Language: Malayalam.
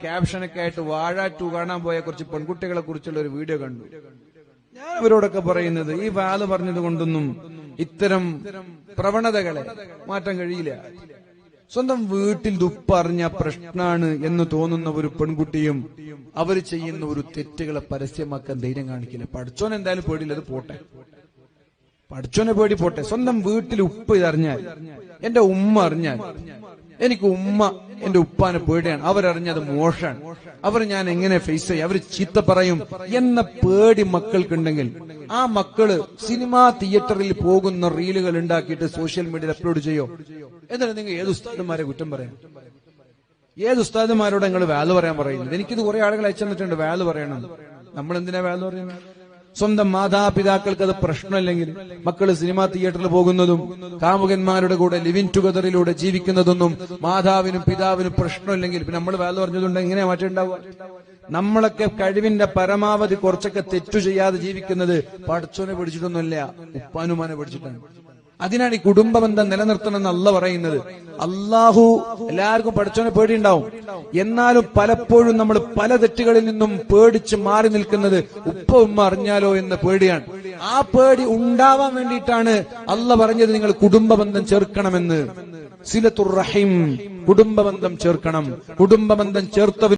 ക്യാപ്ഷനൊക്കെ ആയിട്ട് വാഴ 2 കാണാൻ പോയ കുറച്ച് പെൺകുട്ടികളെ കുറിച്ചുള്ള ഒരു വീഡിയോ കണ്ടു. ഞാൻ അവരോടൊക്കെ പറയുന്നത്, ഈ വാല് പറഞ്ഞത് കൊണ്ടൊന്നും ഇത്തരം പ്രവണതകളെ മാറ്റാൻ കഴിയില്ല. സ്വന്തം വീട്ടിൽ ദുപ്പറിഞ്ഞ പ്രശ്നമാണ് എന്ന് തോന്നുന്ന ഒരു പെൺകുട്ടിയും അവർ ചെയ്യുന്ന ഒരു തെറ്റുകളെ പരസ്യമാക്കാൻ ധൈര്യം കാണിക്കില്ല. പഠിച്ചോൻ എന്തായാലും പേടിയില്ല, അത് പോട്ടെ, പഠിച്ചോനെ പേടി പോട്ടെ. സ്വന്തം വീട്ടിൽ ഉപ്പ് ഇതറിഞ്ഞാൽ, എന്റെ ഉമ്മ അറിഞ്ഞാൽ, എനിക്ക് ഉമ്മ എന്റെ ഉപ്പാനെ പേടിയാണ്, അവരറിഞ്ഞത് മോശമാണ്, അവർ ഞാൻ എങ്ങനെ ഫേസ് ചെയ്യും, അവർ ചീത്ത പറയും എന്ന പേടി മക്കൾക്കുണ്ടെങ്കിൽ ആ മക്കള് സിനിമാ തിയേറ്ററിൽ പോകുന്ന റീലുകൾ ഉണ്ടാക്കിയിട്ട് സോഷ്യൽ മീഡിയയിൽ അപ്ലോഡ് ചെയ്യോ? എന്നിട്ട് നിങ്ങൾ ഏത് ഉസ്താദന്മാരെ കുറ്റം പറയാം? ഏത് ഉസ്താദന്മാരോട് നിങ്ങൾ വാല് പറയാൻ പറയുന്നത്? എനിക്കിത് കുറെ ആളുകൾ അയച്ചെന്നിട്ടുണ്ട് വാല് പറയണം. നമ്മൾ എന്തിനാ വാല് പറയുന്നത്? സ്വന്തം മാതാപിതാക്കൾക്ക് അത് പ്രശ്നമില്ലെങ്കിൽ മക്കള് സിനിമാ തിയേറ്ററിൽ പോകുന്നതും കാമുകന്മാരുടെ കൂടെ ലിവിങ് ടുഗദറിലൂടെ ജീവിക്കുന്നതൊന്നും മാതാവിനും പിതാവിനും പ്രശ്നമില്ലെങ്കിൽ പിന്നെ നമ്മൾ വാല് പറഞ്ഞതുകൊണ്ട് എങ്ങനെയാ മാറ്റമുണ്ടാവുക? നമ്മളൊക്കെ കഴിവിന്റെ പരമാവധി കുറച്ചൊക്കെ തെറ്റു ചെയ്യാതെ ജീവിക്കുന്നത് പഠിച്ചോനെ പിടിച്ചിട്ടൊന്നുമില്ല, ഉപ്പാനുമാനെ പിടിച്ചിട്ടാണ്. അതിനാണ് ഈ കുടുംബ ബന്ധം നിലനിർത്തണമെന്ന് അള്ളാഹ് പറയുന്നത്. അള്ളാഹു എല്ലാവർക്കും പഠിച്ചോനെ പേടിയുണ്ടാവും, എന്നാലും പലപ്പോഴും നമ്മൾ പല തെറ്റുകളിൽ നിന്നും പേടിച്ച് മാറി നിൽക്കുന്നത് ഉപ്പ ഉമ്മ അറിഞ്ഞാലോ എന്ന പേടിയാണ്. ആ പേടി ഉണ്ടാവാൻ വേണ്ടിയിട്ടാണ് അള്ളാഹ് പറഞ്ഞത് നിങ്ങൾ കുടുംബ ബന്ധം ചേർക്കണമെന്ന്. സിലത്തുർ റഹീം, കുടുംബ ബന്ധം ചേർക്കണം. കുടുംബ ബന്ധം ചേർത്തവർ